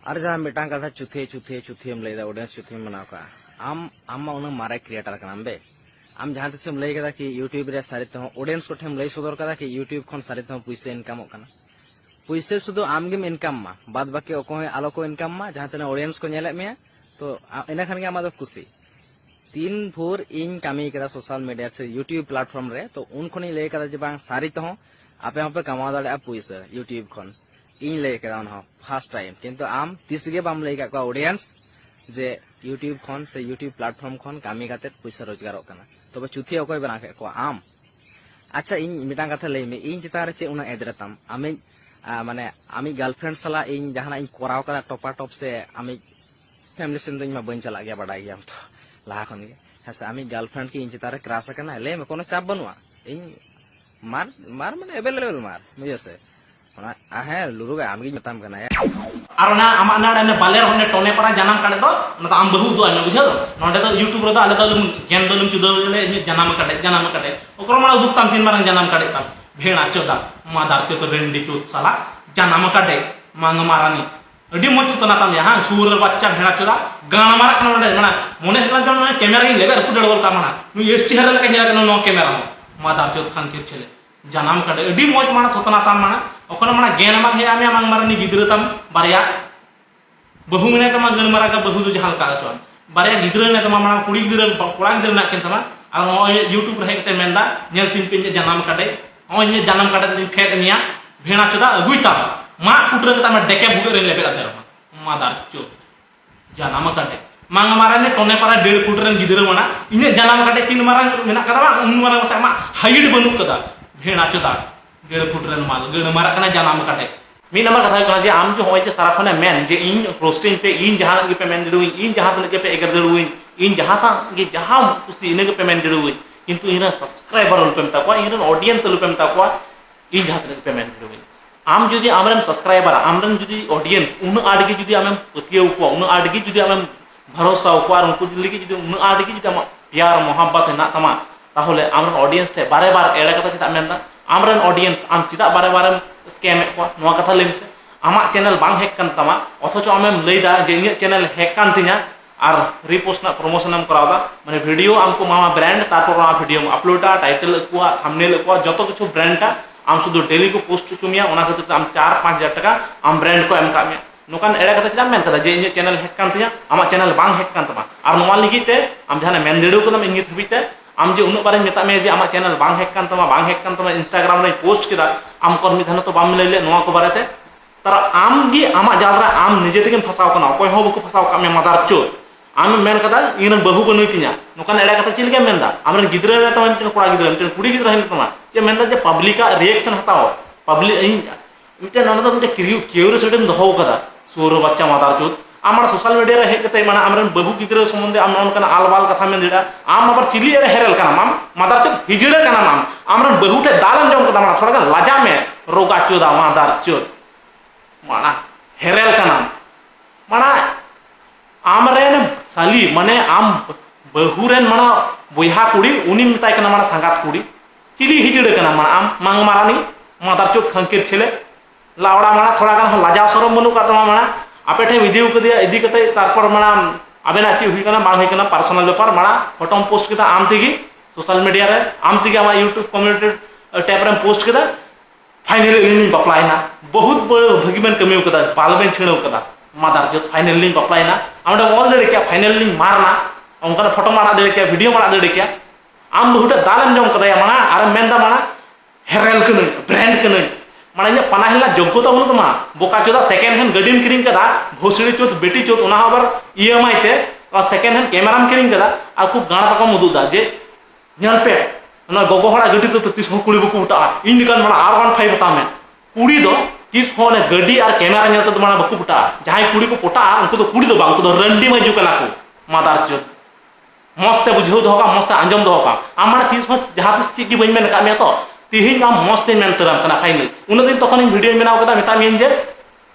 और जहाँ मिटांग कथा चुथे चुथे चुथे हम लेदा ऑडियंस चुथे मनाव का आम उन मारे क्रिएटर कनाम बे आम जहाँ तिस लई कदा कि यूट्यूब रे सारी तो ऑडियंस को ठेम लई सदर कदा कि यूट्यूब खन सारी तो पैसे इनकम कना पैसे शुद्ध आमगेम इनकम मा बाद बाकी अकोय आलो को इनकम मा जहाँ तना ऑडियंस को नेले में तो इना खान के आमा दो खुशी तीन भोर इन कामी कदा सोशल मीडिया से यूट्यूब प्लेटफॉर्म रे तो उन खन लई कदा जे बांग सारी तो आपे पे कमा दाड़े पैसा यूट्यूब खन इन लई कदा फर्स्ट टाइम किंतु आम तीस गे बाम लई का ऑडियंस जे यूट्यूब खन से यूट्यूब प्लेटफॉर्म खन कामी काते पैसा रोजगार कना तबे चुथी अकोय बना के को आम अच्छा इन मिटांग कथा लई में इन चिता रे चे उना एदरेताम आमी माने आमी गर्लफ्रेंड सला इन जहाना इन कोराव कदा टॉपा टॉप से आमी फैमिली सेन दो मा बन चला गया बड़ा गया तो लाहा खन गे हसे आमी गर्लफ्रेंड की इन चिता रे क्रास कना ले में कोनो चाप बनुआ इन मार मार माने अवेलेबल मार मुझे से ओना आहे लुरुगा आमी मताम कना और ना आमा ना ने बालेर होने टोने परा जानम काडे दो ना आम बहु दो ना बुझो नोडे तो यूट्यूब रे दो आले तो गेन दोलम चुदले जानम काडे ओकरो मा दुक ताम तीन मारन जानम काडे ताम भेणा चोदा मादार चो तो रेंडी चोत साला जानम काडे मांग मारानी अडी मच तो ना ताम यहां सूर बच्चा भेणा चोदा गाना मारा कना नोडे माना मोने हला जन कैमरा इन लेबर कु डडवल का माना नु एसटी हरल का जरा कनो नो कैमरा मादार चोत खान किर छले जानम काडे अडी मच माना थोतना ताम माना ओकनो माना गेन मा हे आमी मांग मारानी गिद्र ताम बारिया बहु मेने तमा गण मारा का बहु दो जहाल का चोन बारिया गिद्र ने तमा माना कुड़ी गिद्र कोड़ा गिद्र ना केन तमा आ यूट्यूब रे हेते मेंदा नेल तीन पिन जानम काडे ओय जानम काडे दिन फेक निया भेणा चोदा अगुइता मा कुटरे ता मा डेके भुगे रे लेबे आते मादार चो जानम काडे मांग मारा ने टोने पारा 1.5 फुट रन गिद्र मना इने जानम काडे तीन मारा मेना कदा उन मारा सा मा हाइट बनु कदा भेणा चोदा 1.5 फुट रन माल गण मारा कना जानम काडे मी नंबर कथा कना जे आम जो होय जे सारा खने मेन जे इन रोस्टिंग पे इन जहां के पेमेंट देडुई इन जहां तने के पे एगर देडुई इन जहां ता के जहां खुशी इने के पेमेंट देडुई किंतु इन सब्सक्राइबर उल पेमता को इन ऑडियंस उल पेमता को इन जहां तने पेमेंट देडुई आम जुदी आमरन सब्सक्राइबर आमरन जुदी ऑडियंस उन आडगी जुदी आम पतियो को उन आडगी जुदी आम भरोसा को और उनको जुदी जुदी उन आडगी जुदी आम प्यार मोहब्बत ना तमा ताहले आमरन ऑडियंस थे बारे बार एड़ा कथा चिता मेनदा आमरन ऑडियंस आम चिता बारे बार स्कैम को नवा कथा लेम से आमा चैनल बांग हैक कन तमा अथच आमेम लैदा जे इन चैनल हैक कान तिना और रिपोस्ट ना प्रमोशन हम करावदा माने वीडियो आमको मामा ब्रांड तारपर मा वीडियो अपलोडा टाइटल को थंबनेल को जतो किछु ब्रांडटा आम शुद्ध डेली को पोस्ट चुमिया ओना खातिर आम 4-5 हजार टाका आम ब्रांड को एम का में नोकान एड़ा कथा चिता मेन कदा जे इन चैनल हैक कान तिना आमा चैनल बांग हैक कान तमा और नोवा लिगिते आम जहाना मेन देडो कदम इन थबिते आम जे उन बारे मेता में जे आमा चैनल बांग हैक कान तमा इंस्टाग्राम रे पोस्ट किदा आम कर मि धन तो बाम लैले नोवा को बारेते तर आम गे आमा जालरा आम निजे तेगे फसाव कना कोय हो बको फसाव का मे मादार चो आम मेन कदा इन बहु बनुई तिना नोकान एड़ा कथा चिल के मेनदा आमरन गिद्रा रे तमा मिटन कोड़ा गिद्रा मिटन कुड़ी गिद्रा हेन तमा जे मेनदा जे पब्लिक का रिएक्शन हताओ पब्लिक इन मिटन नन दो मिटन क्यूरियोसिटी दहो कदा सोर बच्चा मादार चो आमर सोशल मीडिया रे हेक कते माने आमरन बहु गिद्रा संबंधे आम नन कना आलबाल कथा मेन दिडा आम आबर चिली रे हेरल कना माम मादार चो हिजड़े कना माम आमरन बहु ते दालम जम कदा माना थोड़ा लाजा में रोगा चोदा मादार चो माना हेरल कना माना आमरेन साली माने आम बहुरेन माना बोहा कुड़ी उनी मिताय कना माना संगात कुड़ी चिली हिजड़े कना माना आम मांग मारानी मादार चो खंकिर छेले लावड़ा माना थोड़ा गान लाजा शरम बनु का तमा माना आपे ठे वीडियो को दिया इदी कते तारपर माना आबेना ची हुई कना बांग हुई कना पर्सनल व्यापार माना फोटो पोस्ट किदा आम तेगी सोशल मीडिया रे आम तेगी आमा यूट्यूब कम्युनिटी टैब रे पोस्ट किदा फाइनली इन बपलायना बहुत भगिमन कमियो कदा बालबेन छिणो कदा मादार जो फाइनली बपलायना आमडे ऑलरेडी क्या फाइनली मारना उनका फोटो मारा दे क्या वीडियो मारा दे क्या आम बहुटा दालम जम कदा माना आर मेंदा माना हेरल कने ब्रांड कने माने ये पनाहिला योग्यता उन तमा बोका चोदा सेकंड हैंड गडीम किरिंग कदा भोसड़ी चोत बेटी चोत उना आबर ईएमआई ते और सेकंड हैंड कैमराम किरिंग कदा आ खूब गाणा को मुदुदा जे नेल पे ना गोगो हड़ा गडी तो 30 कुड़ी बको उटा इन निकाल माना R15 बता में कुड़ी दो किस होने गडी और कैमरा नेल तो माना बको उटा जहां कुड़ी को पोटा उनको तो कुड़ी दो बांग को तो रंडी में जो कला को मादार चोद मस्त बुझो दो का मस्त अंजम दो का आमाना 30 जहां तिस की बइन में का में तो तिहिन आम मस्त मेन तरम कना फाइनल उन दिन तखन वीडियो बनाव कदा मेता मेन जे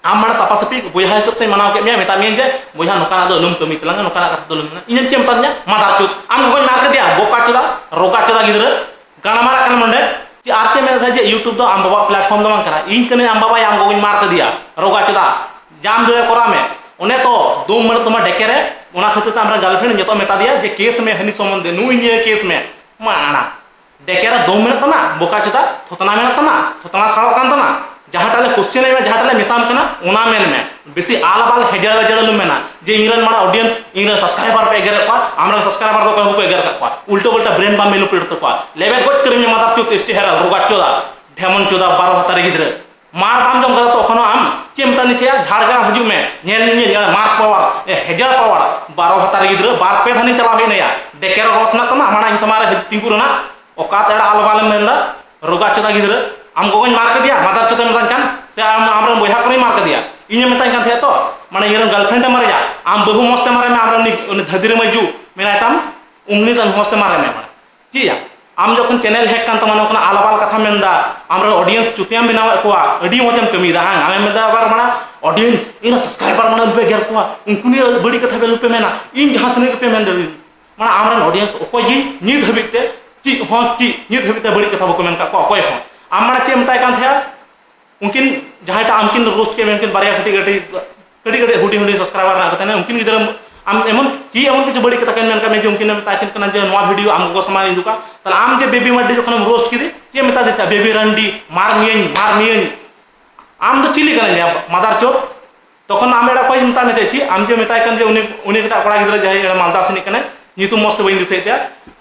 आम माना सपा सपी बोया हिसाब ते मनाव के मे मेता मेन जे बोया नोका दो लुम कमी तलंग नोका का दो लुम इन चेम तन्या मादार चोद आम गोय मार के दिया बोका चोदा रोगा चोदा गिदर गाना मारा कन मंडे कि आरचे में जे यूट्यूब दो आम बाबा प्लेटफॉर्म दो कना इन कने आम बाबा आम गोय मार के दिया रोगा चोदा जाम दो कोरा में ᱚᱱᱮ ᱛᱚ ᱫᱩᱢ ᱢᱟᱱᱮ ᱛᱚᱢᱟ ᱰᱮᱠᱮᱨᱮ ᱚᱱᱟ ᱠᱷᱟᱹᱛᱤᱨ ᱛᱮ আমরা গার্লফ্রেন্ড যত মেতা দিয়া যে কেস মে হানি সম্বন্ধে নুই নিয়ে কেস মে মা আনা ডেকেরা দম মেনা তমা বোকা চোদা থতনা মেনা তমা থতনা সাও কান তমা যাহাটালে কোশ্চেন মে যাহাটালে মেতাম কানা ওনা মেন মে বেশি আলাবাল হেজার হেজার লু মেনা যে ইংরেন মারা অডিয়েন্স ইংরেন সাবস্ক্রাইবার পে এগেরে পা আমরা সাবস্ক্রাইবার তো কই এগেরে পা উল্টো উল্টা ব্রেন বা মেলু পেড়ত পা লেবে গট করে মে মাদার চুত এস্টি হেরা রোগা চোদা ঢেমন চোদা 12 হাতারে গিদরে মার বাম জম কথা তখন আম চেমতা নিছে ঝাড়গ্রাম হজু মে নেল নিয়ে মার পাওয়ার হেজার পাওয়ার 12 হাতারে গিদরে বার পে ধানি চালা হইনায়া ডেকের রসনা তমা আমানা ইনসামারে hedge টিঙ্কুরনা oka tera alwal menda roga chota gidre am gogoñ mar ke dia madar chota metan kan se amra boya koni mar ke dia inya metan kan the to mane iran girlfriend mare ja am bahu moste mare me amra ni dhadire maju mena tam umni tan moste mare me mane ji ya am jokhon channel hack kan tamane okona alwal katha menda amra audience chutiam binaw koa adi mojam kami da hang ame menda bar mana audience ina subscriber mana be ger koa unku ni badi katha be lupe mena in jahat ne ke payment mana amra audience okoy ji ni dhabikte ची हाँ ची नित हबिते बड़ी कथा बको main का को अकोय हो आमरा चे मताय कान थे उनकिन जहाटा आमकिन रोस्ट के मेनकिन बारिया खटी खटी हुडी हुडी सब्सक्राइबर ना कतने उनकिन गिदर आम एमन ची एमन किछ बड़ी कथा केन मेन का मे जे उनकिन मताय किन कना जे नवा वीडियो आम को समान दुका तला आम जे बेबी मड्डी जखन रोस्ट किदे चे मता देता बेबी रंडी मार नियन आम तो चिली कने मादार चो तखन आम एडा कोई मता मेते ची आम जे मताय कान जे उनी कटा कोड़ा गिदर जे मालदा सनी कने नितु मस्त बइन दिसैते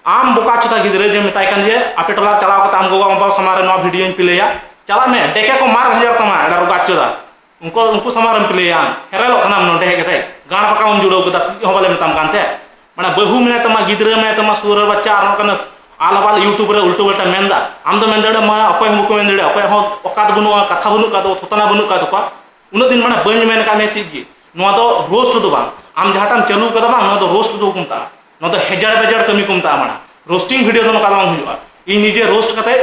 आम बोका चुता गिदरे जे मेताय कान जे आपे टोला चलाव कता आम गोगा बाबा समारे नो वीडियो पिलेया चला में डेके को मार हजार तमा एडा रोगा चुदा उनको समारे पिलेया हेरेलो कना नोंडे हेगते गाण पका उन जुड़ो कता होबले मेताम कानते माने बहु में तमा गिदरे में तमा सुर बच्चा आर कन आलबाल यूट्यूब रे उल्टो उल्टा मेंदा आम तो मेंदे मा अकोय हमको मेंदे अकोय हो ओकात बनु कथा बनु का तो थतना बनु का तो का उन दिन माने बन मेन का में चिगी नो दो रोस्ट दो बा आम जहाटाम चलू कदा बा नो दो रोस्ट दो कुमता नो तो हेजार बेजार कमी कुमता माना रोस्टिंग वीडियो दो का बांग हुआ इन निजे रोस्ट कते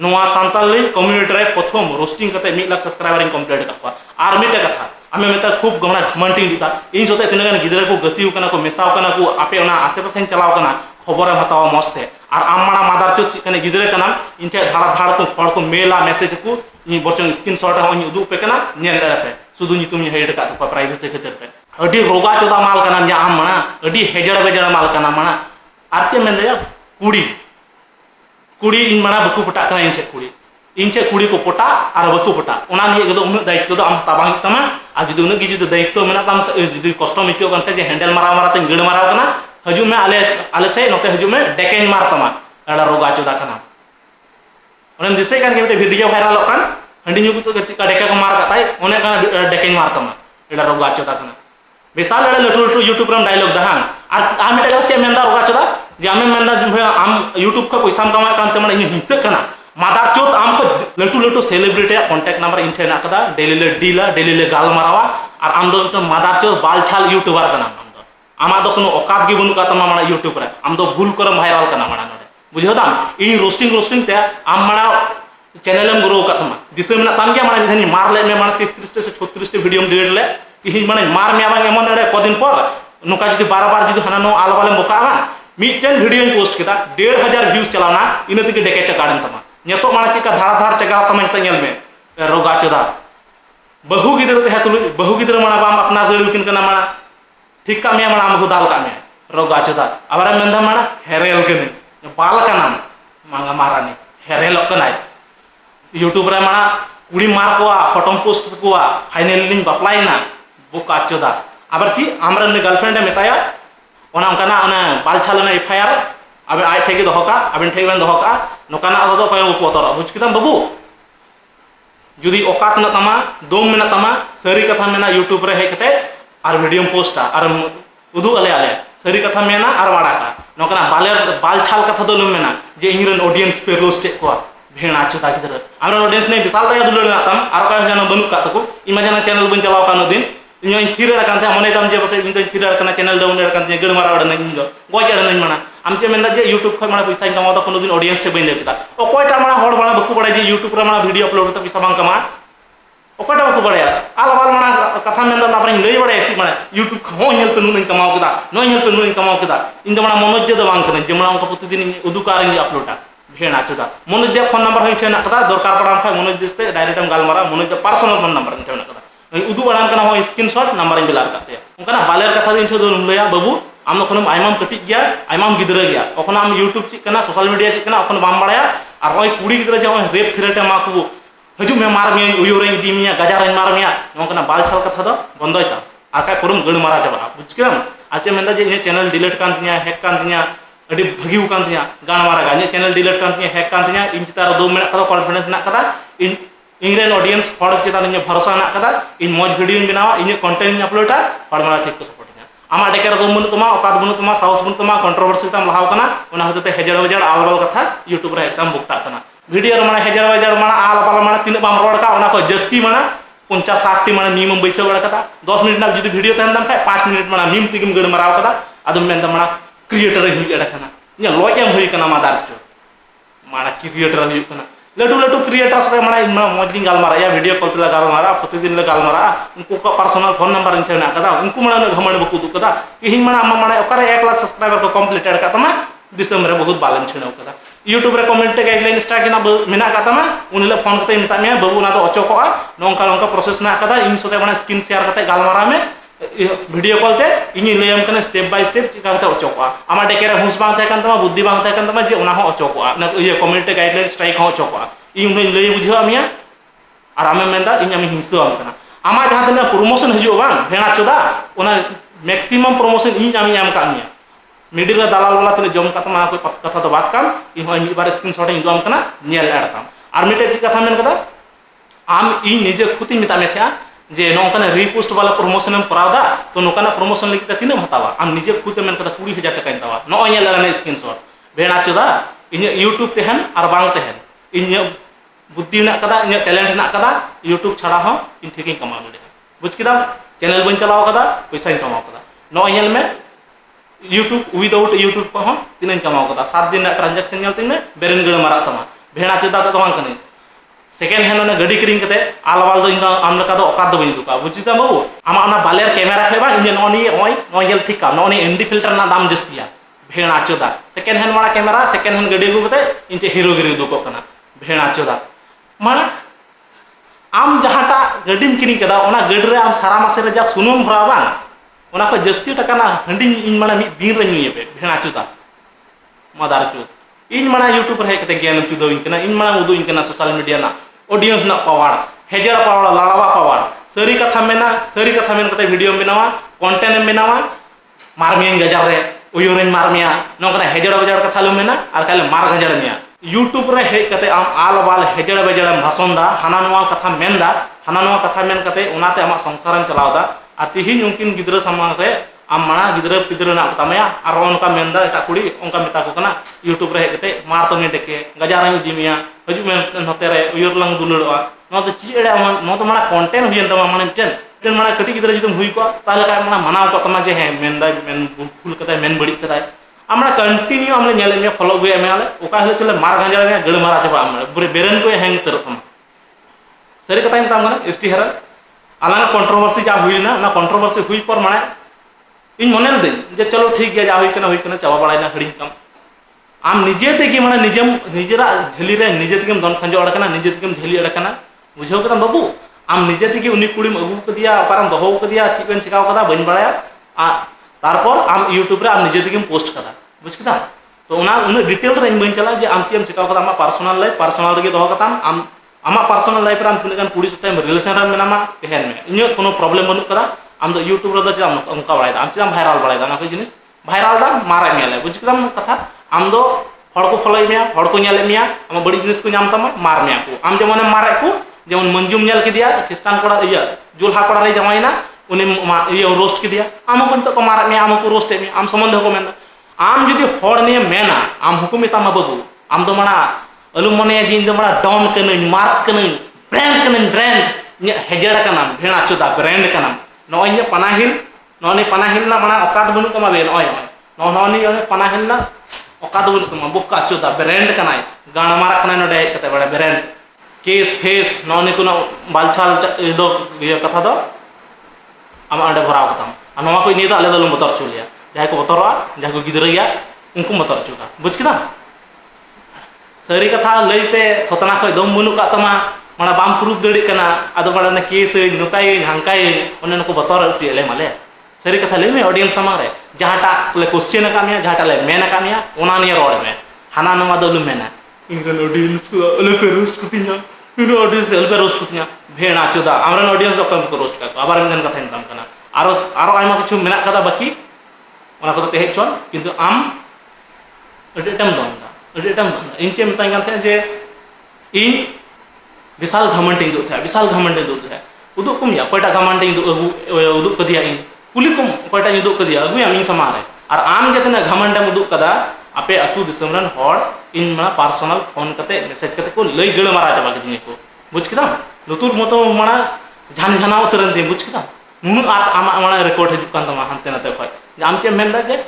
नोआ सांताली कम्युनिटी रे प्रथम रोस्टिंग कते 1 लाख सब्सक्राइबर इन कंप्लीट का आर मिटे कथा आमे मेता खूब गमना घमंटिंग दिता इन सोते तिना गान गिदरे को गतिउ कना को मेसाव कना को आपे ओना आसे पासे चलाव कना खबर हताव मस्ते और आममाना मादार चो चिकने गिदरे कना इनते धाड़ धाड़ को फड़ को मेला मैसेज को इन बरचन स्क्रीनशॉट हो इन उदु पे कना नेल पे सुदु नितुम हेड का तो प्राइवेसी खातिर पे अडी रोगा चोदा माल कना जा आम मना अडी हेजड़ बेजड़ माल कना मना आरचे मेंदया कुड़ी इन मना बकु पटा कना इंचे कुड़ी को पटा और बकु पटा ओना निये गदो उन दायित्व दो आम ताबांग तमा आ जुदि उन गिजु दायित्व मेना ताम जुदि कष्ट मिको कनते जे हैंडल मारा मारा ते गड़ माराव कना हजु में आले से नोते हजु में डेकेन मार तमा एडा रोगा चोदा कना ओने दिसे कान के वीडियो वायरल कान हंडी न्यू तो का डेका को मार काताय ओने का डेकेन मार तमा एडा रोगा चोदा कना बेसाल एडा लटू लटू यूट्यूब रम डायलॉग दहां और आम मेटा चे मेंदा रोगा चोदा जे आमे मेंदा आम यूट्यूब का पैसा कमा कानते माने हिंसे कना मादार चोत आम को लटू लटू सेलिब्रिटी कांटेक्ट नंबर इन ठेना कदा डेली ले डीला डेली ले गाल मारावा और आम दो मादार चोत बाल छाल यूट्यूबर कना आम दो आमा दो कोनो औकात गे बनु का तमा माना यूट्यूब रे आम दो भूल करम वायरल कना माना नोडे बुझो दाम इन रोस्टिंग ते आम माना चैनल एम ग्रो का तमा दिसे मेना ताम के माना धनी मार ले में माना 33 से 36 वीडियो डिलीट ले इ माने मार में आबांग एमन रे कदिन पर नुका जदि बार जदि हाना नो आलबाले बोकावा मिटन वीडियो पोस्ट केदा 1500 व्यूज चलावना इने तक डेके चकाड़न तमा नेतो माना चिका धार धार चगा तमा इन नेल में रोगा चोदा बहु गिदर ते हतुल बहु गिदर माना बाम अपना दळुकिन कना माना ठीक का में माना हम दाल का में रोगा चोदा अबरा मेंदा माना हेरेल कने बाल कना मांगा मारानी हेरेल कनाय यूट्यूब रे माना उड़ी मार कोआ फोटो पोस्ट कोआ फाइनल लिंक बपलाइना बोका चोदा आबर ची आमरा ने गर्लफ्रेंड मेताया ओना उनकाना ओना बाल छालना एफआईआर अबे आय ठेके दोहका अबेन ठेके दोहका नोकाना दो कोय उपतर बुझकिदाम बाबू जुदी औकात न तमा दोम मेना तमा सरी कथा मेना यूट्यूब रे हेकते और वीडियो पोस्टा और उदु आले सरी कथा मेना और वाड़ा का नोकाना बाल छाल कथा दो मेना जे इंग्रन ऑडियंस पे रोस्ट को भेणा चोदा गिदर आमरा ऑडियंस ने विशाल दया दुलना तम आर का जाना बनु का तको इमा जाना चैनल बन चलाव कानो दिन इन थिर रकानते मने तम जे बसे इन थिर रकाना चैनल डाउन रकानते गड़ मारा वडन इन जो गोज अडन माना आमचे मेंदा जे यूट्यूब खय माना पैसा कमाव दा कोनो दिन ऑडियंस टे बन देता ओकोयटा माना होड़ माना बकु बड़ाय जे यूट्यूब रे माना वीडियो अपलोड करते पैसा बांग कमा ओकोयटा बकु बड़ाय आल बाल माना कथा मेंदा तापरे लई बड़ाय सी माना यूट्यूब हो हेल पे नुन कमाव केदा नो हेल पे नुन कमाव केदा इन माना मनोज जे बांग कने जे माना प्रतिदिन उदुकार इन अपलोडा भेणा चोदा मनोज दे फोन नंबर हई ठेना कदा दरकार पड़ाम खाय मनोज दिसते डायरेक्ट हम गाल मारा मनोज दे पर्सनल फोन नंबर ठेना कदा उदू बड़ा कना हो स्क्रीनशॉट नंबर इन बेला करते उनका बालेर कथा इन ठो लैया बाबू आम दो खनम आयमाम कटिज गया आयमाम गिद्रा गया ओखन आम यूट्यूब चेक कना सोशल मीडिया चेक कना ओखन बाम बाड़ाया और ओय कुड़ी गिद्रा जे ओय रेप थ्रेट मा को हजू में मार मिया उयोर दी मिया गजार मार मिया नोकना बाल छाल कथा दो बंदोय ता आर काय पुरम गड़ मारा जाबा बुझकेम आचे मेंदा जे चैनल डिलीट कान तिया हैक कान तिया अडी भगिउ कान तिया गान मारा गा चैनल डिलीट कान तिया हैक कान तिया इन चितार दो मिनट कदा कॉन्फिडेंस ना कदा इन इंग्रेन ऑडियंस हॉड़ चितार इन भरोसा ना कदा इन मौज वीडियो इन बनावा इन कंटेंट अपलोडा हॉड़ मारा ठीक को सपोर्ट आमा डेकर दो मन तुमा ओकाद बनु तुमा साउस बनु तुमा कंट्रोवर्सी तम लहाव कना ओना हते हेजड़ वेजड़ आलबाल कथा यूट्यूब रे एकदम बुकता कना वीडियो रे माने हेजड़ वेजड़ माने आलबाल माने तीन बाम रोड का ओना को जस्ती माने 50-60 टी माने मीम बैसे बड़ा कथा 10 मिनट ना जदी वीडियो तहन दम खाय 5 मिनट माने मीम तिगिम गड़ माराव कदा अदम मेन दम माने क्रिएटर रे हुई एडा कना nya loy em हुई कना मादार चो माने क्रिएटर हुई कना लडू लडू क्रिएटर्स रे माने इन मौज दिन गाल मारा या वीडियो कॉल ते गाल मारा प्रतिदिन ले गाल मारा उनको का पर्सनल फोन नंबर इन ना कदा उनको माने घमंड बकु दु कदा इहिं माने अम्मा माने ओकरे 1 लाख सब्सक्राइबर को कंप्लीटेड का तमा दिसम रे बहुत बालन छेनो कदा यूट्यूब रे कमेंट के गाइडलाइन स्टार्ट ना मेना का तमा उनले फोन कते मिता मे बाबू ना तो अचोकआ नोंका नोंका प्रोसेस ना कदा इन सोते माने स्क्रीन शेयर कते गाल मारा में वीडियो कॉल ते इनी लेम कने स्टेप बाय स्टेप चिका कते अचोकआ आमा डेकेरा हुस बांग थे कन तमा बुद्धि बांग थे कन तमा जे उना हो अचोकआ ना ये कमेंट गाइडलाइन स्ट्राइक हो अचोकआ इन लय बुझा मिया और आमे मेंदा इन आमी हिंसा कना आमा जहां तने प्रमोशन हजो बांग भेणा चोदा उना मैक्सिमम प्रमोशन इन आमी आम का मिया मीडिया दालाल वाला तने जम कतमा कोई कथा तो बात काम इन होय मी बार स्क्रीनशॉट इन दुआम कना नेल एड काम और मिटे कथा मेन कदा आम इन निजे खुती मिता में था जे नोकना रिपोस्ट वाला प्रमोशन हम करावदा तो नोकना प्रमोशन लगी तीन हतावा आम निजे खुते मेन कदा 20000 टाका इंतावा नो नेल लाने स्क्रीनशॉट भेणा चोदा इन यूट्यूब तेहन और बांग तेहन इन बुद्धि ना कदा इन टैलेंट ना कदा यूट्यूब छाड़ा हो इन ठीक कमा दे बुझ किदा चैनल बन चलाव कदा पैसा कमाव कदा नो नेल में यूट्यूब विदाउट यूट्यूब को हम तीन कमाव कदा 7 दिन ट्रांजैक्शन नेल तीन बेरेन गड़ मारा तमा भेणा चोदा तो बांग कने सेकेंड हैंड ना गड़ी किरिंग कते आलवाल दो इन आम लका दो ओका दो बइन दुका बुझिता बाबू आमा ना बालेर कैमरा खेबा इन नोनी ओय नोयल ठीक का नोनी एनडी फिल्टर ना दाम जस्तिया भेणा चोदा सेकेंड हैंड वाला कैमरा सेकेंड हैंड गड़ी गु कते इनते हीरो गिरी दुको कना भेणा चोदा माना आम जहाटा गडिम किरिंग कदा ओना गड रे आम सारा मासे रे जा सुनुम भरा बांग ओना को जस्ती टका ना हंडी इन माना मी दिन रे नुये पे भेणा चोदा मदार चो इन माना यूट्यूब रे कते ज्ञान चुदो इन कना इन माना उदु इन कना सोशल मीडिया ना ऑडियंस ना पावर हेजर पावर लाड़ावा पावर सरी कथा मेना सरी कथा मेन कते वीडियो बनावा कंटेंट बनावा मारमियन गजार रे उयुरेन मारमिया नोकना हेजर बजार कथा लो मेना और काले मार गजार मिया यूट्यूब रे हे कते आम आल बाल हेजर बजार भाषण दा हाना नवा कथा मेनदा हाना नवा कथा मेन कते ओनाते आमा संसारन चलावदा आ तिहिन उनकिन गिद्रा सामान रे आम माना गिद्रा पिद्रा ना तमाया और उनका मेनदा एटा कुड़ी उनका मेता को कना यूट्यूब रे कते मार तो में देके गजारानी दिमिया हजू में नते रे उयर लंग दुलड़वा नो तो ची एडा नो तो माना कंटेंट हुयन तमा माने टेन माना कटी गिद्रा जदम हुई को ताले का माना मनाव को तमा जे है मेनदा मेन फुल कते मेन बड़ी कते आमना कंटिन्यू हमले नेले में फॉलो गए में आले ओका हले चले मार गंजा में गड़ मारा जबा हमले बुरे बेरन को हैंग तरतम सरी कथा इंता माने एसटी हरा आलांग कंट्रोवर्सी जा हुई ना कंट्रोवर्सी हुई पर माने इन मनल दे जे चलो ठीक गया जा हुई कना चावा बड़ाइना हड़ी कम आम निजे ते की माने निजम निजरा झली रे निजे तेम दन खंजो अड़कना निजे तेम झली अड़कना बुझाव कदा बाबू आम निजे ते की उनी कुड़ीम अगु कदिया पारम दहो कदिया चिकन चिकाव कदा बन बड़ाया आ तारपर आम यूट्यूब रे आम निजे तेम पोस्ट कदा बुझ किदा तो उना उन डिटेल रे बन चला जे आम चिम चिकाव कदा आमा पर्सनल रे दहो कताम आम आमा पर्सनल लाइफ रे आम तिनगान कुड़ी सते रिलेशन रे मेनामा तेहन में इन कोनो प्रॉब्लम बनु कदा आम दो यूट्यूब रे दो जे उनका बड़ाय आम चिम वायरल बड़ाय ना कोई जिनिस वायरल दा मारा मेले बुझ किदा कथा आम दो हड़ को फॉलो मिया हड़ को नेले मिया आम बड़ी जिनिस को नाम तमा मार मिया को आम जेमन मारे को जेमन मंजुम नेल के दिया क्रिस्तान कोड़ा इया जुलहा कोड़ा रे जमाइना उनी ये रोस्ट के दिया आम को तो मार मिया आम को रोस्ट मिया आम संबंध को मेन आम जदी हड़ ने मेना आम हुकुम ता बाबू आम दो माना अलु मने दिन दो माना डाउन कनन मार्क कनन ब्रांड हेजर कना भेणा चोदा ब्रांड कना नोय पनाहिल ना माना ओकाद बनु कमा बे नोय नोनी पनाहिल ना ओका दो तुम बुक्का चोदा ब्रांड कनाय गाण मारा कना नडे कते बड़ा ब्रांड केस फेस नोनी कुना बालछाल दो ये कथा दो आम अंडे भराव कतम अनवा को नि दा आले दो मोटर चुलिया जाय को बतरवा जाय को गिदरया उनको मोटर चुका बुझ किदा सरी कथा लईते थतना को दम बनु का तमा mana bam proof dadi kana ado mana na case nukai hangkai onne ko botor uti ele male sari katha le me audience samang re jahata le question ka me jahata le mena ka me ona niya rod me hana noma do lu mena ingan audience ko le pe roast kutinya ino audience le pe roast kutinya bhena choda amran audience do kam ko roast ka abar men katha intam kana aro aima kichu mena kada baki ona ko te hechon kintu am etam donda inche meta kan the je in विशाल घमंड इंदु था विशाल घमंड इंदु था उदुक कुम या कोटा घमंड इंदु उदुक कदिया इन कुली कुम कोटा उदुक कदिया अगु यामी समारे और आम जतना घमंड उदुक कदा आपे अतु दिसम रन हॉर इन मा पर्सनल फोन कते मैसेज कते को लई गळ मारा जाबा गदिने को बुझ किदा लुतुर मतो मणा झान झानाव तरन दे बुझ किदा मुनु आत आमा मणा रिकॉर्ड हजु कान तमा हनते नते खय आम चे मेनदा जे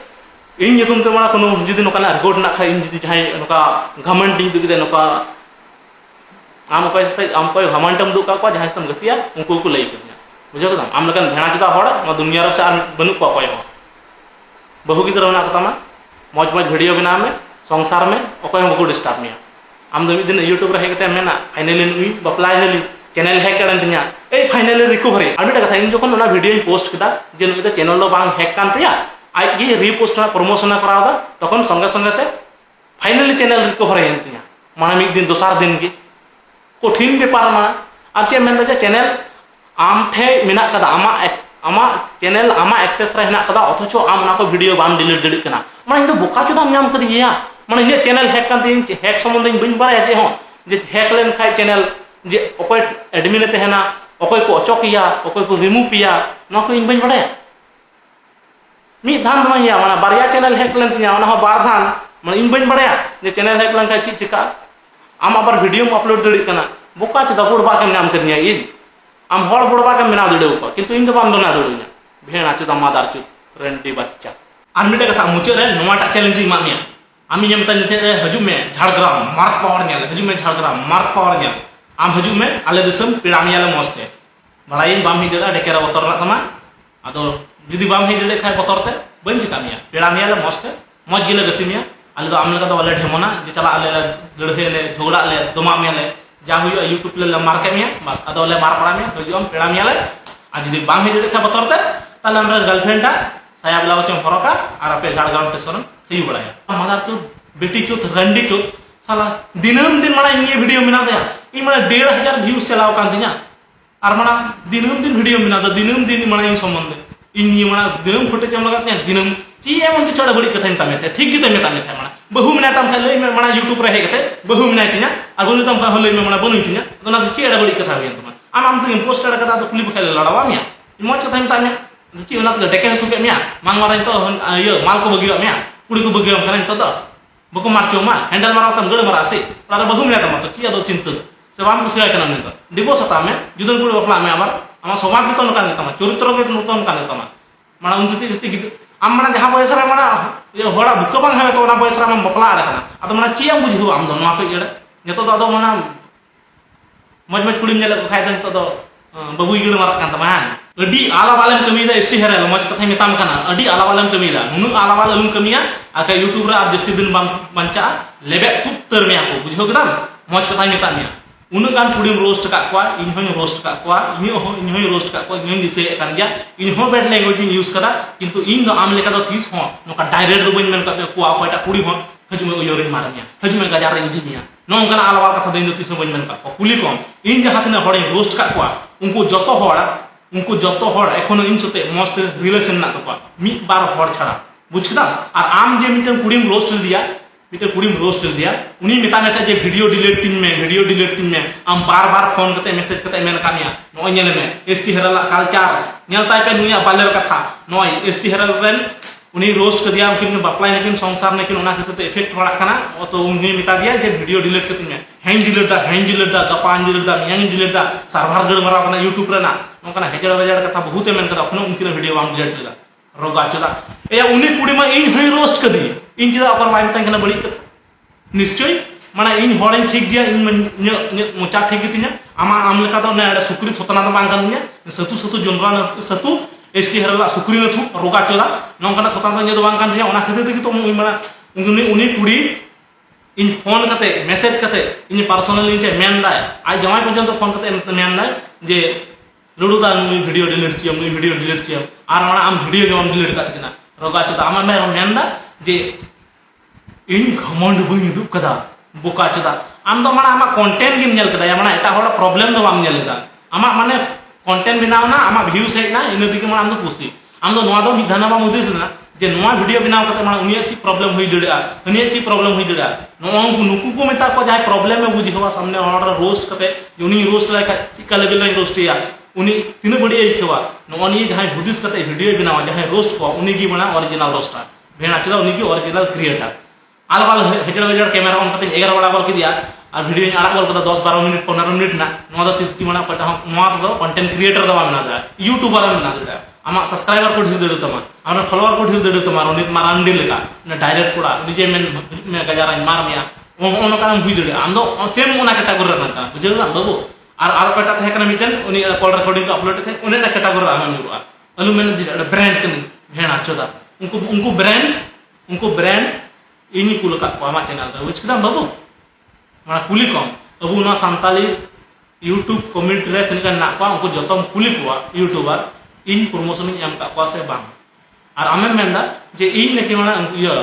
इन यतुम ते मणा कोनो जुदी नोकाना रिकॉर्ड ना खय इन जुदी जहाय नोका घमंड इंदु किदे नोका आम कोई घमंडम दुक का जहां से गतिया उनको को लई करना बुझे कदम आम लगन भेणा चदा हड़ न दुनिया से आर बनु को कोय बहु गिदर होना कतमा मौज मौज वीडियो बना में संसार में ओकोय बको डिस्टर्ब मिया आम दो दिन यूट्यूब रे हेकते मेना फाइनली नुई बपलाइनली चैनल हैक करन तिया ए फाइनली रिकवरी आर बेटा कथा इन जखन ना वीडियो पोस्ट किदा जे नुई द चैनल लो बांग हैक कान तिया आई गे रीपोस्ट ना प्रमोशन करावदा तखन संगे संगे ते फाइनली चैनल रिकवरी हेन तिया माना मिक दिन दोसार दिन की कठिन बेपार मा और चे मेन दे चैनल आम ठे मेना कदा आमा चैनल आमा एक्सेस रे हेना कदा अथचो आम ना को वीडियो बाम डिलीट दड़ी कना माने इन बोका चुदा नाम कदी या माने इन चैनल हैक kan दिन हैक संबंध इन बइन बारे जे हो जे हैक लेन खाय चैनल जे ओकोय एडमिन ते हेना ओकोय को अचोकिया ओकोय को रिमूव या ना को इन बइन बारे मी धान दमा माने बारया चैनल हैक लेन तिया ना हो बार धान माने इन बइन बारे जे चैनल हैक लेन खाय ची चिका आम आबार वीडियो अपलोड दड़ी कना बोका चुदा बुड़बा के नाम करनिया इन आम हर बुड़बा के मेना दड़े को किंतु इन दो बाम दोना दड़िया भेणा चुदा मादार चु रेंडी बच्चा आर मिटे कथा मुचे रे नोवाटा चैलेंजिंग मानिया आमी ये मता निते हजु में झाड़ग्राम मार्क पावर नेल हजु में झाड़ग्राम मार्क पावर नेल आम हजु में आले दिसम पिरामिया ले मस्ते बड़ाइन बाम ही जड़ा डेकेरा बतर ना समा आदो जुदी बाम ही जड़े खाय बतरते बन चिकामिया पिरामिया ले मस्ते मज गिले गतिमिया आले दो आमले का वाले ढेमोना जे चला आले लड़हे ले झगड़ा ले दोमा में ले जा हुई यूट्यूब ले मार के मिया बस अदो ले मार पड़ा मिया हजु हम पेड़ा मिया ले आज जुदी बाम ही जड़े खाय बतरते ताले हमरे गर्लफ्रेंड साया ब्लाउज हम फरका और आपे झाड़ग्राम स्टेशन थई बड़ाया मदार तो बेटी चोत रंडी चोत साला दिनम दिन माना इन वीडियो मिना दे इन माना 1500 व्यूज चलाव कान दिया और माना दिनम दिन वीडियो मिना दो दिनम दिन माना इन संबंध इन माना दिनम फुटे चम लगा ने दिनम ची एमन तो चढ़ बड़ी कथा इन तमे ठीक गी तमे तमे माना बहु मिना तम खाले माना यूट्यूब रे हेगते बहु मिना तिया और बोलु तम खाले माना बनु तिया तो ना ची एड़ा बड़ी कथा हेन तमा आम तो पोस्ट एड़ा कथा तो क्लिप खाले लड़ावा मिया मौज कथा इन तमे ची ओना तो डेके सुके मिया मांग मारा तो ये माल को बगियो मिया कुड़ी को बगियो करें तो बको मार चोमा हैंडल मारा तम गड़ मारा से तारा बहु मिना तम तो ची अदो चिंता से बाम कुसिया कना ने दिवस सता में जुदन कुड़ी बपला में आबार आमा समाज भी तो नकान तमा चरित्र के नतन कान तमा माना उन जति जति आम माना जहां बयस रे माना ये होड़ा बुक बांग हवे तो ना बयस रे हम बपला रे कना अदो माना ची हम बुझु आम दो नमा को एड़े जतो तो अदो माना मज मज कुड़ी नेले खाय दन तो बबुई गड़ मारा कान तमा अडी आला वालेम कमीदा एसटी हेरल मज कथा मेताम कना अडी आला वालेम कमीदा नुनु आला वाले लुम कमिया आका यूट्यूब रे आर जस्ती दिन बंचा लेबे खूब तर मिया को बुझो गदम मज कथा मेताम मिया उनु गान कुड़ीम रोस्ट का क्वा इन होय रोस्ट का क्वा इन होय रोस्ट का क्वा इन दिसे कान गया इन हो बेड लैंग्वेज यूज करा किंतु इन दो आम लेका दो 30 हो नोका डायरेक्ट दो बन मेन का क्वा कोटा कुड़ी हो हजु में योरिन मारनिया हजु में गजार रे दिमिया नों गाना आला वाला कथा दिन दो 30 बन मेन का कुली कम इन जहां तने हड़े रोस्ट का क्वा उनको जतो हड़ एखोनो इन सते मस्त रिलेशन ना तको मी बार हड़ छाड़ा बुझदा और आम जे मिटन कुड़ीम रोस्ट दिया उनी मेता जे वीडियो डिलीट तीन में आम बार बार फोन कते मैसेज कते मेन कानिया नो नेल में एसटी हेरल कल्चर नेल ताई पे नुया बालेर कथा नो एसटी हेरल रेन उनी रोस्ट कर दिया उनकिन बापला नेकिन संसार नेकिन ओना कते इफेक्ट पड़ा खाना तो उनी मेता दिया जे वीडियो डिलीट कते में हैंग डिलीट दा गपान डिलीट दा मियांग डिलीट दा सर्वर गड़ मारा बना यूट्यूब रे ना नोकना हेजड़ बजड़ कथा बहुत मेन कदा अखनो उनकिन वीडियो बाम डिलीट लेदा रोगा चोदा ए उनी कुड़ी मा इन होय रोस्ट कर दी इन चिदा अपर माइन तंगना बड़ी कथा निश्चय माने इन हड़न ठीक गया इन मोचा ठीक गितिया आमा आम लेका तो ने सुक्री थोतना तो बांग कानिया सतु जोनरा सतु एसटी हेरला सुक्री न थु रोगा चोदा नोंकना थोतना तो बांग कानिया ओना खते तो माना उनी कुड़ी इन फोन करते मैसेज करते इन पर्सनल इन मेन दाय आज जमाई पर्यंत फोन करते मेन दाय जे लुडू दा नुई वीडियो डिलीट चियम नुई वीडियो डिलीट चियम आर माना आम वीडियो जम डिलीट करते किना रोगा चुदा आमा मेन दा जे इन घमंड बई दुब कदा बोका चुदा आम दो माना आमा कंटेंट गिम नेल कदा माना एटा होड़ा प्रॉब्लम दो बाम नेल दा आमा माने कंटेंट बनाव ना आमा व्यूज हेज ना इन दिके माना आम दो खुशी आम दो नोआ दो मिधाना बा मुदिस ना जे नोआ वीडियो बनाव करते माना उनिया ची प्रॉब्लम हुई दड़िया हनिया ची प्रॉब्लम हुई दड़िया नोआ नुकु को मेता को जाय प्रॉब्लम में बुझी हवा सामने और रोस्ट करते उनी रोस्ट लाइक चिका लेवल लाइन रोस्ट या उनी तीन बड़ी इखवा नोआ नि जहां हुदिस करते वीडियो बनाव जहां रोस्ट को उनी की बना ओरिजिनल रोस्टर भेना चला उनी की ओरिजिनल क्रिएटर आल बाल हेजड़ वेजड़ कैमरा ऑन करते 11 बड़ा बोल किया और वीडियो आड़ा बोल कदा 10 12 मिनट 15 मिनट ना नोआ दो 30 की बना पटा नोआ दो कंटेंट क्रिएटर दवा मेना दा यूट्यूबर मेना दा आमा सब्सक्राइबर को ढीर दे तमा आमा फॉलोअर को ढीर दे तमा उनी मारांडी लेका ना डायरेक्ट कोड़ा निजे में गजारा मार मिया ओनो काम हुई दे आम दो सेम ओना कैटेगरी रना का बुझे ना बाबू और कटा थे कना मिटन उनी कॉल रिकॉर्डिंग को अपलोड थे उनी कैटेगरी आम नुआ अलु मेन ब्रांड कनी भेना चोदा उनको ब्रांड इनी कुल का को आमा चैनल दा बुझ कदा बाबू माना कुली कम अबू ना सांताली यूट्यूब कमेंट रे तनिका ना को उनको जतम कुली को यूट्यूबर इन प्रमोशन एम का को से बांग और आमे मेंदा जे इन लेके माना इया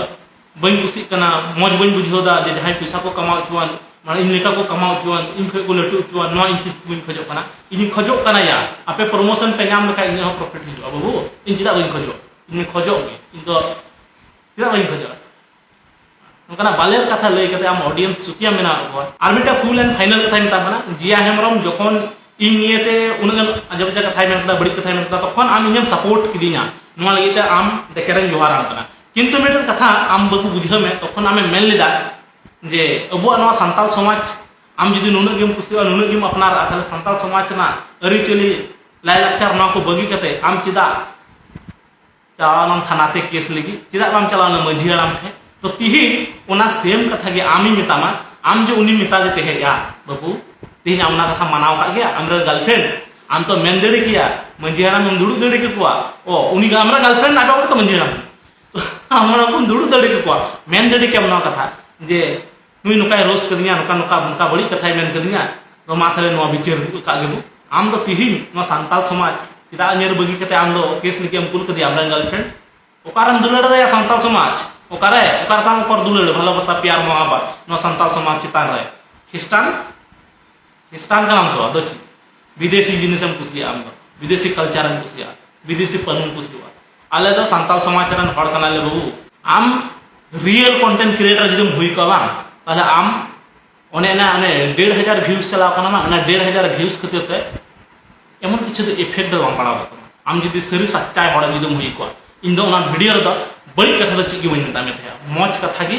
बन कुसी कना मौज बन बुझोदा जे जहां पैसा को कमाओ चुआन माने इन लेका को कमाओ चुआन इन खै को लटू चुआन नो इन किस बन खजो कना इन खजो कना या आपे प्रमोशन पे नाम लखा इन प्रॉफिट हिजो बाबू इन चिदा बन खजो इन खजो इन तो चिदा बन खजो उनका बालेर कथा लय कते आम ऑडियंस सुतिया मेना को आर मिटा फुल एंड फाइनल कथा मिता बना जिया हेमरम जखन इन नियते उनगन अजब जगह कथा मेन कदा बड़ी कथा मेन कदा तखन आम इनम सपोर्ट किदिया नोआ लगिते आम देकेरन जोहार आम कना किंतु मिटन कथा आम बाबू बुझे में तखन आमे मेन लेदा जे अबुआ नोआ संताल समाज आम जदि नुना गेम कुसिया नुना गेम अपनार ताले संताल समाज ना अरि चली लाय लाचार नोआ को बगी कते आम चिदा चालान थानाते केस लगी चिदा आम चलाना मझी आराम थे तो तिही ओना सेम कथा गे आमी मितामा आम जो उनी मिता देते है या बाबू तिही आमना कथा मानाव का गया हमरे गर्लफ्रेंड आम तो मेन देड़े किया मंजी हराम हम दुड़ू देड़े के कुआ ओ उनी हमरा गर्लफ्रेंड नाटो तो मंजी हराम हमरा को दुड़ू देड़े के कुआ मेन देड़े के हमना कथा जे नुई नुकाय रोस्ट कदिया नुका नुका उनका बड़ी कथा मेन कदिया तो माथले नो बिचार का गेबू आम तो तिही नो संताल समाज चिदा नेर बगी कते आम दो केस निके हम कुल कदिया हमरा गर्लफ्रेंड ओकारम दुलड़ दया संताल समाज ओकारे ओकार काम कर दुलड़ भालोबासा प्यार मोहब्बत नो संताल समाज चितान रे खिस्टान का नाम तो अदोची विदेशी जिनिस हम कुसिया आम दो विदेशी कल्चर हम कुसिया विदेशी पनुम कुसिया आले दो संताल समाज रन हड़ कना ले बाबू आम रियल कंटेंट क्रिएटर जदि हुई का बांग ताले आम ओने ना ओने 1500 व्यूज चलाव कना मा ना 1500 व्यूज खातिर ते एमन किछु तो इफेक्ट दो बांग पड़ाव आम जदि सरी सच्चाई हड़ जदि हुई को इन दो ना वीडियो रे दो बड़ी कथा तो चिगी बन मिता में थे मौज कथा की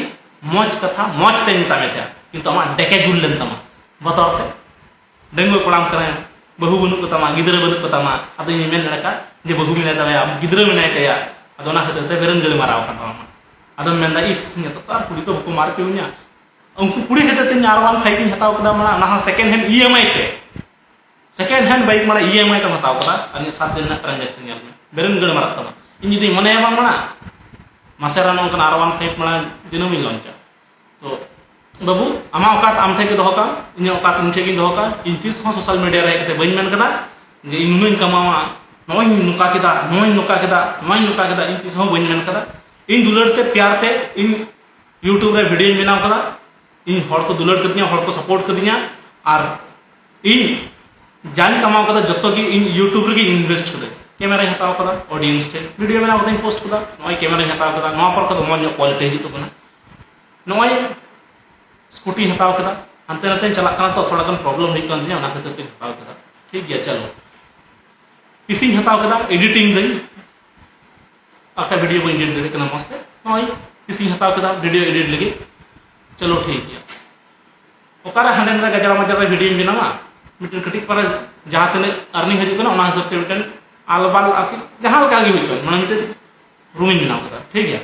मौज कथा मौज ते मिता में थे किंतु आमा डेके जुल लेन तमा बतौरते डेंगो कोड़ाम करे बहु बनु को तमा गिदरे बनु को तमा अदो इन मेन लका जे बहु मिने तमा गिदरे मिने कया अदो ना खते बेरन गले माराव का तमा अदो मेन दा इस ने तो कुड़ी तो को मार के उन्या उनको कुड़ी खते ते आरवान फाइटिंग हताव कदा माना ना सेकंड हैंड ईएमआई ते सेकंड हैंड बाइक माना ईएमआई तो हताव कदा अन्य 7 दिन ना ट्रांजैक्शन यार में बेरन गले मारा तमा इन जदि मने बांग माना मासेरा नोकन आरवान फाइव माना दिनम लॉन्चा तो बाबू आमा ओकात आम ठे के दोहका इन ओकात इन ठे के दोहका इन तीस हो सोशल मीडिया रे कते बइन मेन कदा जे इन नुन कमावा नोय नुका केदा इन तीस हो बइन मेन कदा इन दुलड़ते प्यारते इन यूट्यूब रे वीडियो बनाव कदा इन हड़ को दुलड़ कदिया हड़ को सपोर्ट कदिया और इन जान कमाव कदा जत्तो की इन यूट्यूब रे इन्वेस्ट कदे कैमरा हताव कदा ऑडियंस टे वीडियो बनाव कदा पोस्ट कदा नोय कैमरा हताव कदा नो पर कदा मो क्वालिटी हिजु तो नोय स्कूटी हताव कदा अंते नते चला कना तो थोड़ा गन प्रॉब्लम हुई कन दिया ना खातिर हताव कदा ठीक गया चलो पीसी हताव कदा एडिटिंग दई आका वीडियो बन एडिट दे कना मस्त नोय पीसी हताव कदा वीडियो एडिट लगी चलो ठीक गया ओकारा हंडे ना गजरा मजरा वीडियो बनावा मिटन कटी पर जहां तने अर्निंग हजु कना ओना हिसाब से मिटन आलबाल आके जहां का गे होचन माने मिटन रूमिंग बनाव कदा ठीक गया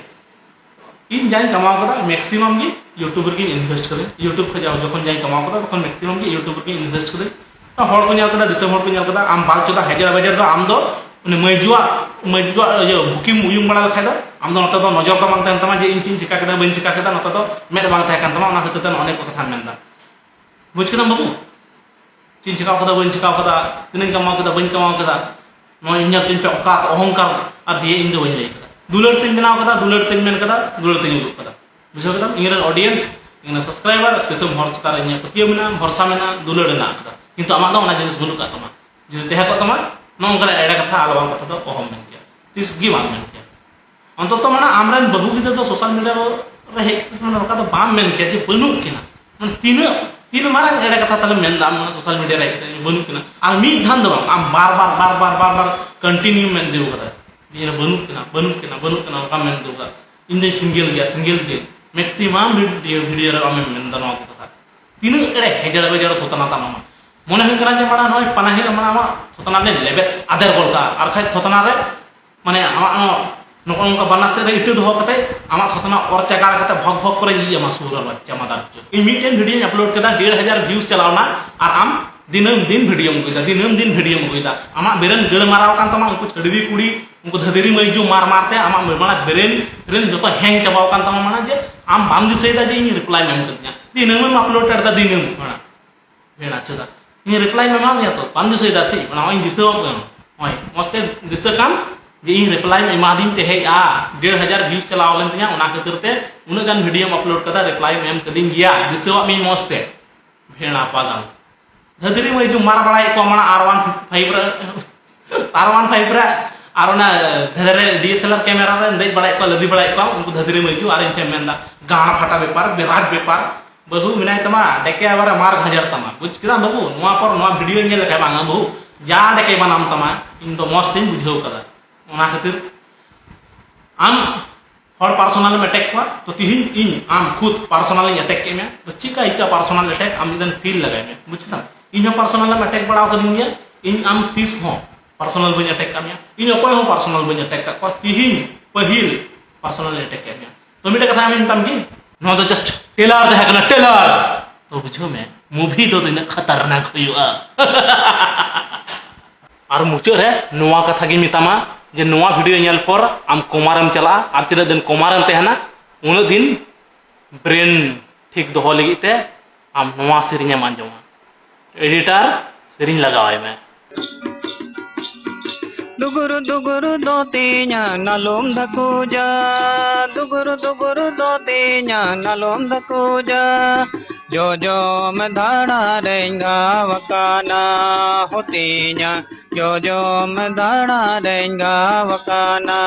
इन जाय कमाव कदा मैक्सिमम की यूट्यूबर की इन्वेस्ट करे यूट्यूब पे जाओ जखन जाय कमाव कदा तखन मैक्सिमम की यूट्यूबर की इन्वेस्ट करे तो हड़ को नेल कदा दिसम हड़ को नेल कदा आम बाल चोदा हेजर बजार दो आम दो मैजुआ बुकिम उयुम बड़ा खाई दो आम दो नते दो नजर को बांग तहन तमा जे इन चिन चिका केदा बइन चिका केदा नते दो मेद बांग तहन कान तमा ओना खातिर ते अनेक कथा मेनदा बुझ केदा बाबू चिन चिका केदा बइन चिका केदा तिनां कमाव केदा बइन कमाव केदा नो इन्या तिन पे औकात अहंकार और दिए इन दो बइन लई केदा दुलर तिन बनाव केदा दुलर तिन मेन केदा दुलर तिन उदुग केदा बुझो केदा इंगरेन ऑडियंस इंगरेन सब्सक्राइबर तिसम हर चिता रे इन्या पतिय मेना भरसा मेना दुलर ना केदा किंतु आमा दो ओना जिनिस बनु का तमा जे तेहा को तमा नौकर एड़ा कथा आलवा कथा तो अहम मेन के तीस गी बांग मेन के अंत तो माना आमरन बहु गिदर तो सोशल मीडिया रे हेक माने रका तो बाम मेन के जे बनु किना माने तीन मारा एड़ा कथा तले मेन दाम सोशल मीडिया रे बनु किना आर मी धान दो आम बार बार कंटिन्यू मेन देउ कदा जे बनु किना का मेन दो इन दे सिंगल के मैक्सिमम वीडियो रे आम मेन दनो कथा तीन एड़े हेजड़ बेजड़ होतना तमा मने हुई करा जे माना नय पानाही माना आमा थतना ने लेबे आदर गोलका आर खाय थतना रे माने आमा नको नको बाना से रे इटु दो कते आमा थतना और चकार कते भग करे इ आमा सुर बच्चा मादार इ मीटेन वीडियो अपलोड केदा 1500 व्यूज चलावना आर आम दिन वीडियो मुगुदा दिन वीडियो मुगुदा आमा बेरेन गड़ माराव कान तमा उनको छडवी कुड़ी उनको धदेरी मैजू मारते आमा माना बेरेन जतो हैंग चबाव कान तमा माना जे आम बाम दिसैदा जे इ रिप्लाई मेम कर냐 दिनम अपलोड करदा दिनम माना बेना चदा इन रिप्लाई में माम तो पान दिसे दासी बना ओइ दिसे ओइ मस्ते दिसे काम जे इन रिप्लाई में मादिन ते हे आ 1500 व्यूज चलाव लेन तया ओना खातिर उना गान वीडियो अपलोड कदा रिप्लाई में एम कदिन गया दिसे वा मी मस्ते भेणा पागल धदरी में जो मार बड़ा को माना R15 रे आर ओना धदरे DSLR कैमरा रे दे बड़ा को लदी बड़ा को उनको धदरी में जो आर इन मेंदा गाण फाटा व्यापार विराट व्यापार बहु मिनाय तमा डेके आबार मार हजार तमा बुझ केदा बाबू नोआ पर नोआ वीडियो नेल लेखा बांगा बहु जा डेके बनाम तमा इन तो मस्त दिन बुझाव कदा ओना खातिर आम हर पर्सनल में अटैक हुआ तो तिहिन इन आम खुद पर्सनल अटैक के में तो चिका इका पर्सनल अटैक आम दिन फील लगाए में बुझता इन पर्सनल में अटैक बड़ा कर दिया इन आम 30 हो पर्सनल बन अटैक का इन अकोय हो पर्सनल बन अटैक का तिहिन पहिल पर्सनल अटैक के में तो मिटे कथा में तम की नो तो जस्ट टेलर दे हकना टेलर तो बुझो में मूवी दो दिन खतरनाक हुआ और मुचाद रे नोआ कथा गी मितामा जे नोआ वीडियो नेल पर आम कोमारम चला और तिना दिन कोमारम तेहना उन दिन ब्रेन ठीक दोहो लगी ते आम नोआ सेरिंग आंजमा एडिटर सेरिंग लगावाय में दुगुरु दुगुरु दो तीना नलोम धकुजा दुगुरु दुगुरु दो तीना नलोम धकुजा जो मैं धाड़ा रहेगा वकाना होतीना जो मैं धाड़ा रहेगा वकाना